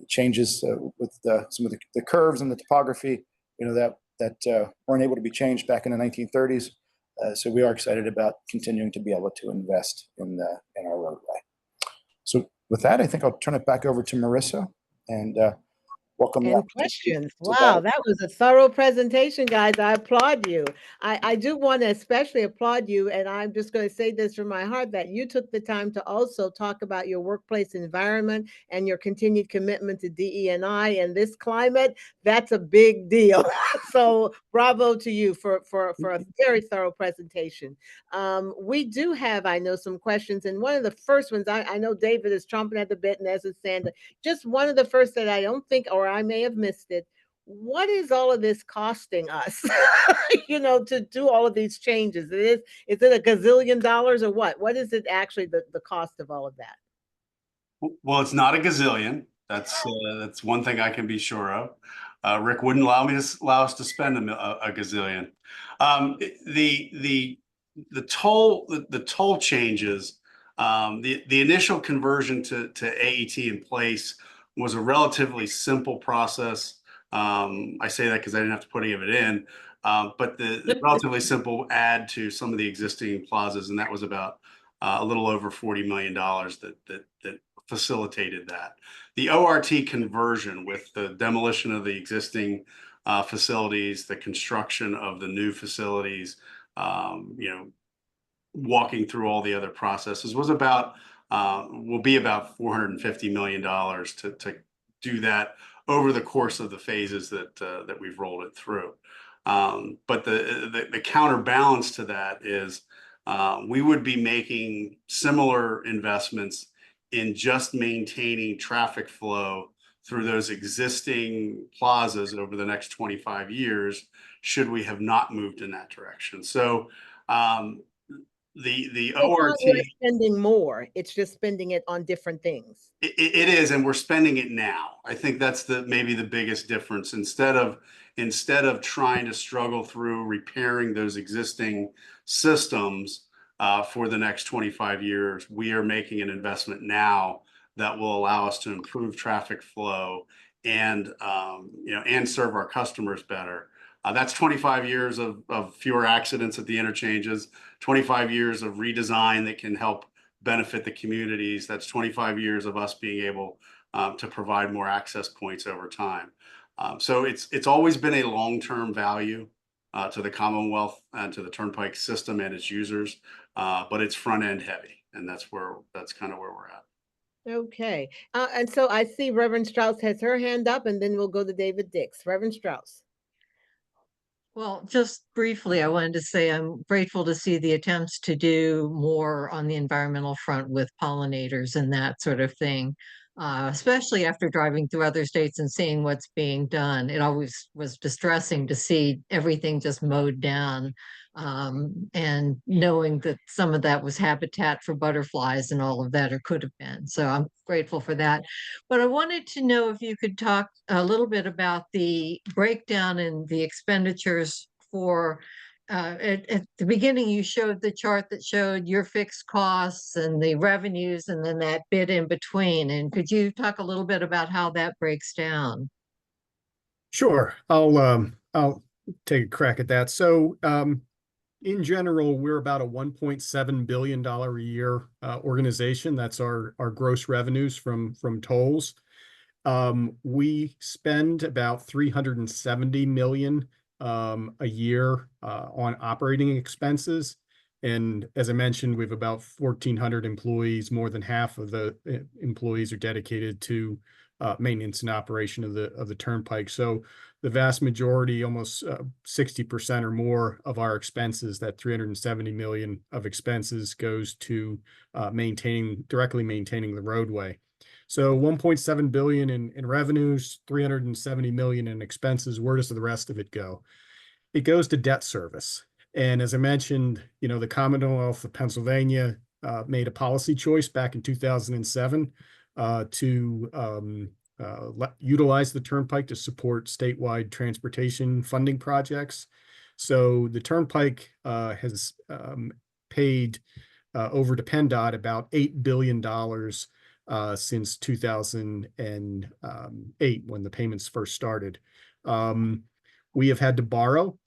Changes with some of the curves and the topography, you know, that weren't able to be changed back in the 1930s. So we are excited about continuing to be able to invest in our roadway. So with that, I think I'll turn it back over to Marissa and welcome. And questions. Wow, that was a thorough presentation, guys. I applaud you. I do want to especially applaud you, and I'm just going to say this from my heart, that you took the time to also talk about your workplace environment and your continued commitment to DE&I and this climate. That's a big deal. So bravo to you for a very thorough presentation. We do have, I know, some questions, and one of the first ones, I know David is chomping at the bit, and as is Sandra. Just one of the first that I don't think, or I may have missed it. What is all of this costing us, you know, to do all of these changes? Is it a gazillion dollars or what? What is it actually the cost of all of that? Well, it's not a gazillion. That's one thing I can be sure of. Rick wouldn't allow us to spend a gazillion. The toll changes. The initial conversion to AET in place was a relatively simple process. I say that because I didn't have to put any of it in, but the relatively simple add to some of the existing plazas, and that was about a little over $40 million that facilitated that. The ORT conversion with the demolition of the existing facilities, the construction of the new facilities, walking through all the other processes was will be about $450 million to do that over the course of the phases that we've rolled it through. But the counterbalance to that is we would be making similar investments in just maintaining traffic flow through those existing plazas over the next 25 years, should we have not moved in that direction. So the ORT, we're spending more, it's just spending it on different things. It is, and we're spending it now. I think that's maybe the biggest difference. Instead of trying to struggle through repairing those existing systems for the next 25 years, we are making an investment now that will allow us to improve traffic flow and and serve our customers better. That's 25 years of fewer accidents at the interchanges, 25 years of redesign that can help benefit the communities. That's 25 years of us being able to provide more access points over time. So it's always been a long-term value to the Commonwealth and to the Turnpike system and its users, but it's front-end heavy, and that's kind of where we're at. Okay. And so I see Reverend Strauss has her hand up, and then we'll go to David Dix. Reverend Strauss. Well, just briefly, I wanted to say I'm grateful to see the attempts to do more on the environmental front with pollinators and that sort of thing, especially after driving through other states and seeing what's being done. It always was distressing to see everything just mowed down, and knowing that some of that was habitat for butterflies and all of that, or could have been. So I'm grateful for that. But I wanted to know if you could talk a little bit about the breakdown in the expenditures for, at the beginning, you showed the chart that showed your fixed costs and the revenues and then that bit in between. And could you talk a little bit about how that breaks down? Sure. I'll take a crack at that. So in general, we're about a $1.7 billion a year organization. That's our gross revenues from tolls. We spend about $370 million a year on operating expenses. And as I mentioned, we have about 1,400 employees. More than half of the employees are dedicated to maintenance and operation of the turnpike. So the vast majority, almost 60% or more of our expenses, that $370 million of expenses, goes to directly maintaining the roadway. So $1.7 billion in revenues, $370 million in expenses. Where does the rest of it go? It goes to debt service. And as I mentioned, the Commonwealth of Pennsylvania made a policy choice back in 2007 to utilize the turnpike to support statewide transportation funding projects. So the turnpike has paid over to PennDOT about $8 billion since 2008, when the payments first started. We have had to borrow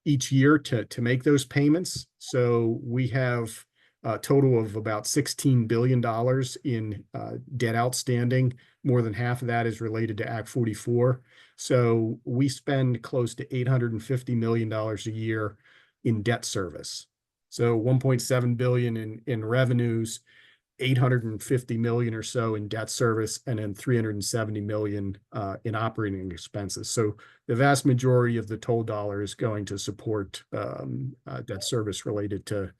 each year to make those payments. So we have a total of about $16 billion in debt outstanding. More than half of that is related to Act 44. So we spend close to $850 million a year in debt service. So $1.7 billion in revenues, $850 million or so in debt service, and then $370 million in operating expenses. So the vast majority of the toll dollar is going to support debt service related to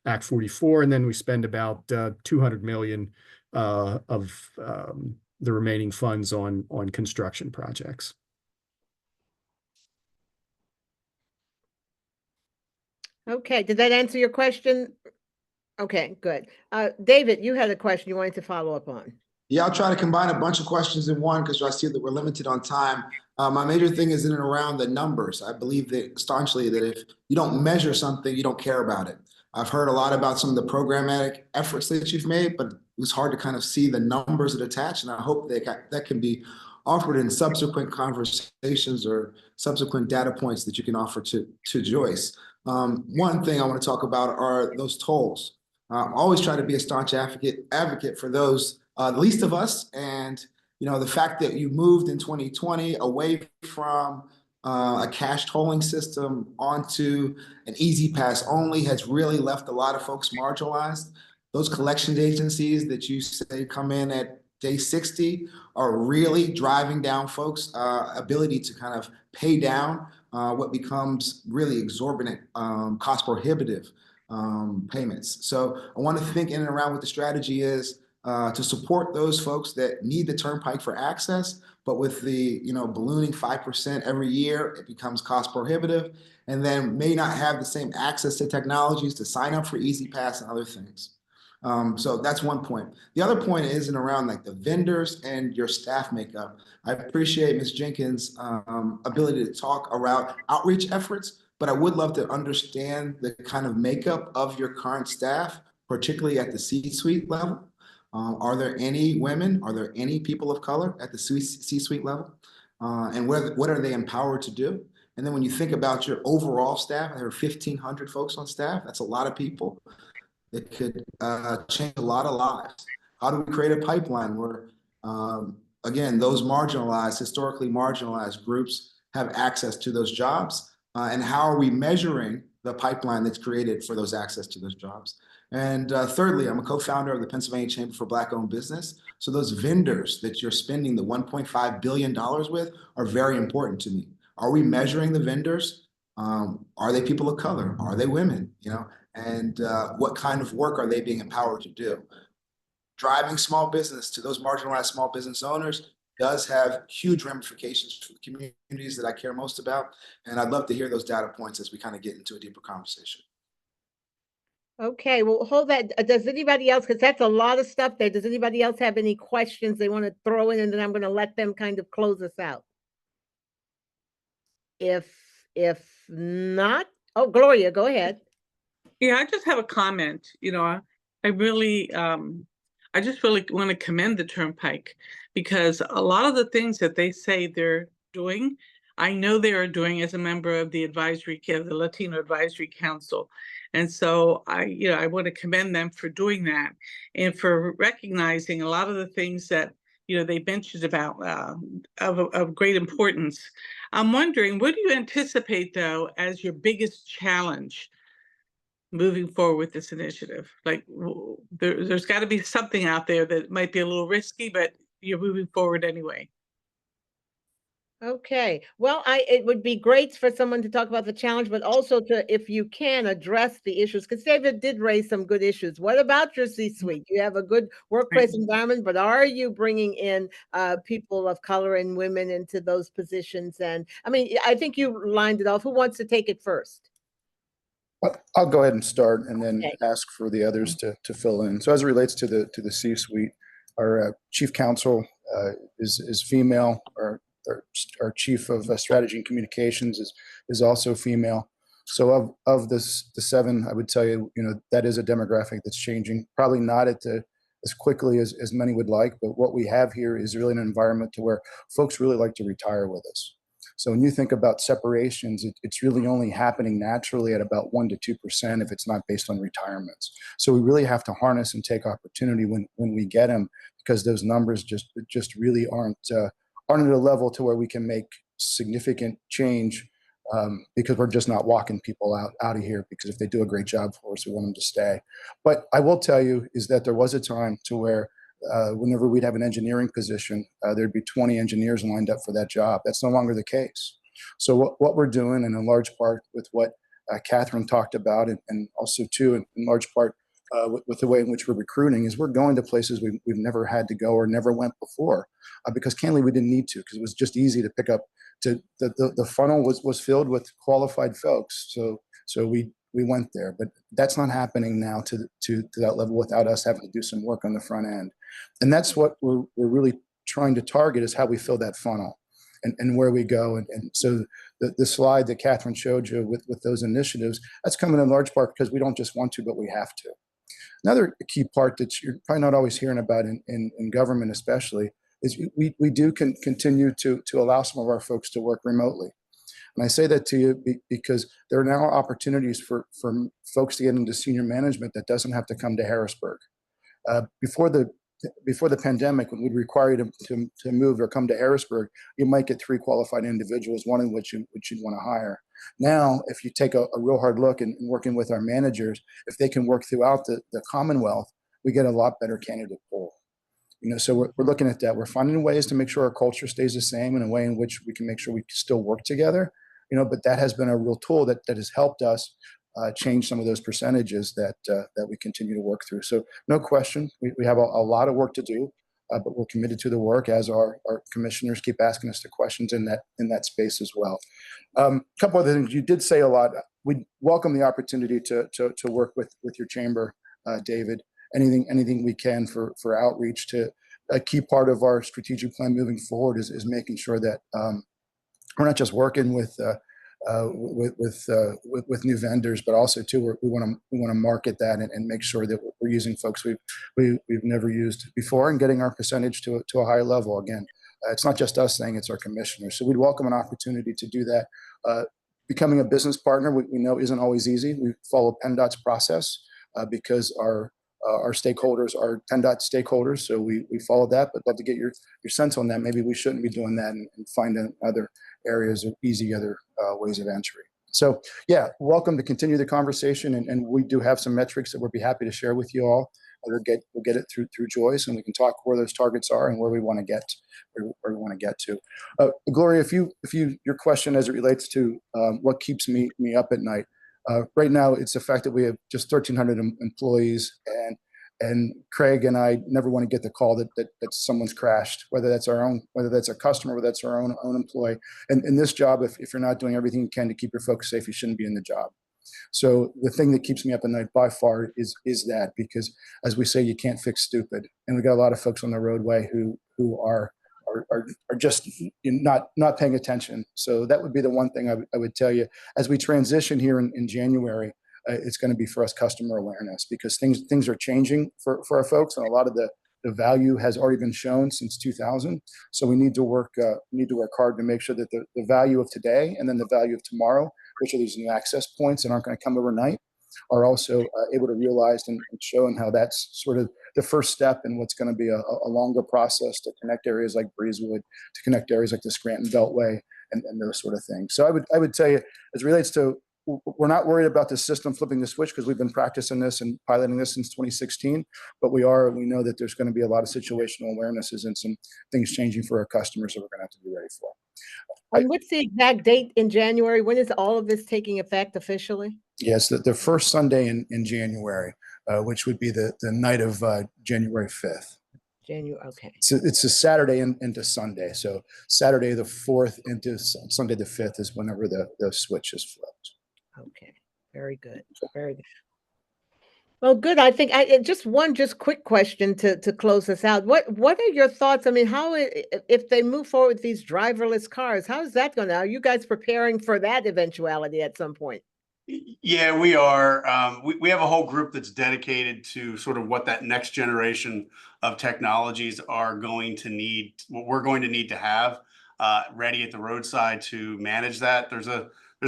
Act 44, and then we spend about $200 million of the remaining funds on construction projects. Okay, did that answer your question? Okay, good. David, you had a question you wanted to follow up on. Yeah, I'll try to combine a bunch of questions in one because I see that we're limited on time. My major thing is in and around the numbers. I believe that staunchly that if you don't measure something, you don't care about it. I've heard a lot about some of the programmatic efforts that you've made, but it's hard to kind of see the numbers that attach, and I hope that can be offered in subsequent conversations or subsequent data points that you can offer to Joyce. One thing I want to talk about are those tolls. I always try to be a staunch advocate for those least of us. And, the fact that you moved in 2020 away from a cash tolling system onto an easy pass only has really left a lot of folks marginalized. Those collection agencies that you say come in at day 60 are really driving down folks' ability to kind of pay down what becomes really exorbitant, cost prohibitive payments. So I want to think in and around what the strategy is to support those folks that need the turnpike for access, but with the ballooning 5% every year, it becomes cost prohibitive, and then may not have the same access to technologies to sign up for Easy Pass and other things. So that's one point. The other point is in around like the vendors and your staff makeup. I appreciate Ms. Jenkins' ability to talk around outreach efforts, but I would love to understand the kind of makeup of your current staff, particularly at the C-suite level. Are there any women? Are there any people of color at the C-suite level? And what are they empowered to do? And then when you think about your overall staff, there are 1,500 folks on staff. That's a lot of people. It could change a lot of lives. How do we create a pipeline where, again, those historically marginalized groups have access to those jobs? And how are we measuring the pipeline that's created for those access to those jobs? And thirdly, I'm a co-founder of the Pennsylvania Chamber for Black-Owned Business. So those vendors that you're spending the $1.5 billion with are very important to me. Are we measuring the vendors? Are they people of color? Are they women? And what kind of work are they being empowered to do? Driving small business to those marginalized small business owners does have huge ramifications for the communities that I care most about. And I'd love to hear those data points as we kind of get into a deeper conversation. Okay, well, hold that. Does anybody else, because that's a lot of stuff there. Does anybody else have any questions they want to throw in? And then I'm going to let them kind of close us out. If not, oh, Gloria, go ahead. Yeah, I just have a comment. I really, I just really want to commend the Turnpike, because a lot of the things that they say they're doing, I know they are doing as a member of the the Latino Advisory Council. And so I want to commend them for doing that and for recognizing a lot of the things that, they mentioned about of great importance. I'm wondering, what do you anticipate, though, as your biggest challenge moving forward with this initiative? Like, there's got to be something out there that might be a little risky, but you're moving forward anyway. Okay, well, it would be great for someone to talk about the challenge, but also to, if you can, address the issues, because David did raise some good issues. What about your C-suite? You have a good workplace environment, but are you bringing in people of color and women into those positions? And I mean, I think you lined it off. Who wants to take it first? I'll go ahead and start and then Okay. ask for the others to fill in. So as it relates to the C-suite, our chief counsel is female. Our chief of strategy and communications is also female. So of the seven, I would tell you, that is a demographic that's changing. Probably not as quickly as many would like, but what we have here is really an environment to where folks really like to retire with us. So when you think about separations, it's really only happening naturally at about 1% to 2% if it's not based on retirements. So we really have to harness and take opportunity when we get them, because those numbers just really aren't at a level to where we can make significant change, because we're just not walking people out of here, because if they do a great job for us, we want them to stay. But I will tell you is that there was a time to where whenever we'd have an engineering position, there'd be 20 engineers lined up for that job. That's no longer the case. So what we're doing, and in large part with what Catherine talked about, and also too in large part with the way in which we're recruiting, is we're going to places we've never had to go or never went before, because candidly we didn't need to, because it was just easy to pick up. The funnel was filled with qualified folks, so we went there. But that's not happening now to that level without us having to do some work on the front end, and that's what we're really trying to target, is how we fill that funnel and where we go. And so the slide that Catherine showed you with those initiatives, that's coming in large part because we don't just want to, but we have to. Another key part that you're probably not always hearing about in government especially, is we do continue to allow some of our folks to work remotely. And I say that to you because there are now opportunities for folks to get into senior management that doesn't have to come to Harrisburg. Before the pandemic, when we'd require you to move or come to Harrisburg, you might get 3 qualified individuals, one of which you'd want to hire. Now, if you take a real hard look and working with our managers, if they can work throughout the Commonwealth, we get a lot better candidate pool. So we're looking at that. We're finding ways to make sure our culture stays the same in a way in which we can make sure we still work together. But that has been a real tool that has helped us change some of those percentages that we continue to work through. So no question, we have a lot of work to do, but we're committed to the work as our commissioners keep asking us the questions in that space as well. A couple other things. You did say a lot. We welcome the opportunity to work with your chamber, David. Anything we can for outreach. To a key part of our strategic plan moving forward is making sure that we're not just working with new vendors, but also too we want to market that and make sure that we're using folks we've never used before and getting our percentage to a higher level. Again, it's not just us saying, it's our commissioners. So we'd welcome an opportunity to do that. Becoming a business partner, we know isn't always easy. We follow PennDOT's process because our stakeholders are PennDOT stakeholders, so we follow that. But love to get your sense on that. Maybe we shouldn't be doing that and find other areas of other ways of entry. So yeah, welcome to continue the conversation, and we do have some metrics that we'll be happy to share with you all. We'll get it through Joyce, and we can talk where those targets are and where we want to get to. Gloria, if your question as it relates to what keeps me up at night. Right now, it's the fact that we have just 1,300 employees, and Craig and I never want to get the call that someone's crashed, whether that's a customer, whether that's our own employee. And in this job, if you're not doing everything you can to keep your folks safe, you shouldn't be in the job. So the thing that keeps me up at night by far is that, because as we say, you can't fix stupid, and we got a lot of folks on the roadway who are just not paying attention. So that would be the one thing I would tell you as we transition here in January. It's going to be for us customer awareness, because things are changing for our folks, and a lot of the value has already been shown since 2000. So we need to work hard to make sure that the value of today and then the value of tomorrow, which are these new access points that aren't going to come overnight, are also able to realize and show, and how that's sort of the first step in what's going to be a longer process to connect areas like Breezewood, to connect areas like the Scranton Beltway, and those sort of things. So I would tell you, as it relates to, we're not worried about the system flipping the switch, because we've been practicing this and piloting this since 2016, but we know that there's going to be a lot of situational awarenesses and some things changing for our customers that we're going to have to be ready for. And what's the exact date in January? When is all of this taking effect officially? Yes, the first Sunday in January, which would be the night of January 5th. Okay. So it's a Saturday into Sunday. So Saturday the 4th into Sunday the 5th is whenever the switch is flipped. Okay, very good, very good. Well, good. I think just quick question to close us out. What are your thoughts? I mean, how if they move forward with these driverless cars, how is that going? Are you guys preparing for that eventuality at some point? Yeah, we are. We have a whole group that's dedicated to sort of what that next generation of technologies are going to need, what we're going to need to have ready at the roadside to manage that. There's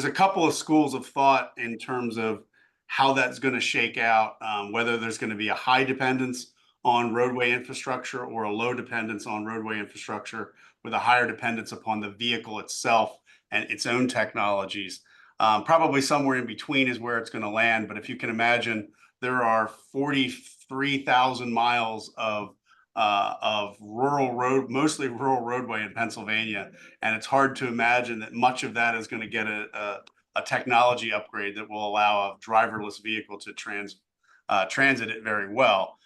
a couple of schools of thought in terms of how that's going to shake out, whether there's going to be a high dependence on roadway infrastructure or a low dependence on roadway infrastructure with a higher dependence upon the vehicle itself and its own technologies. Probably somewhere in between is where it's going to land. But if you can imagine, there are 43,000 miles of rural road, mostly rural roadway in Pennsylvania. And it's hard to imagine that much of that is going to get a technology upgrade that will allow a driverless vehicle to transit it very well.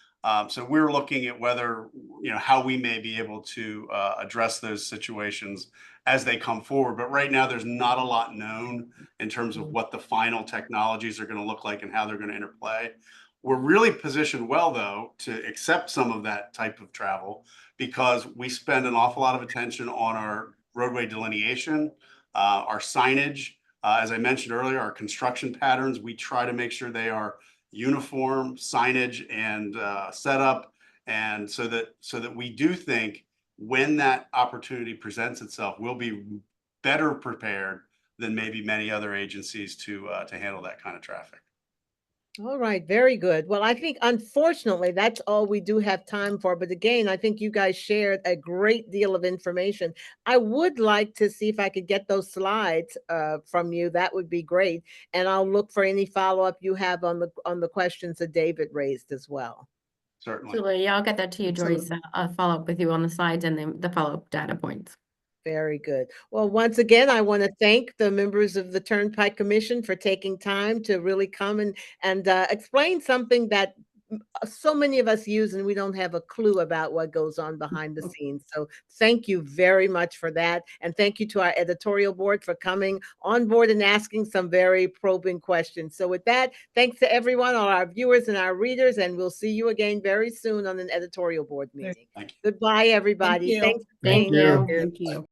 So we're looking at whether, how we may be able to address those situations as they come forward. But right now, there's not a lot known in terms of what the final technologies are going to look like and how they're going to interplay. We're really positioned well, though, to accept some of that type of travel, because we spend an awful lot of attention on our roadway delineation, our signage. As I mentioned earlier, our construction patterns, we try to make sure they are uniform signage and setup, and so that we do think when that opportunity presents itself, we'll be better prepared than maybe many other agencies to handle that kind of traffic. All right, very good. Well, I think unfortunately that's all we do have time for. But again, I think you guys shared a great deal of information. I would like to see if I could get those slides from you. That would be great. And I'll look for any follow-up you have on the questions that David raised as well. Certainly. Absolutely. Yeah, I'll get that to you, Joyce. Absolutely. I'll follow up with you on the slides and the follow-up data points. Very good. Well, once again, I want to thank the members of the Turnpike Commission for taking time to really come and explain something that so many of us use and we don't have a clue about what goes on behind the scenes. So thank you very much for that. And thank you to our editorial board for coming on board and asking some very probing questions. So with that, thanks to everyone, all our viewers and our readers, and we'll see you again very soon on an editorial board meeting. Thank you. Goodbye, everybody. you. Thanks for Thank being here. you. Thank you.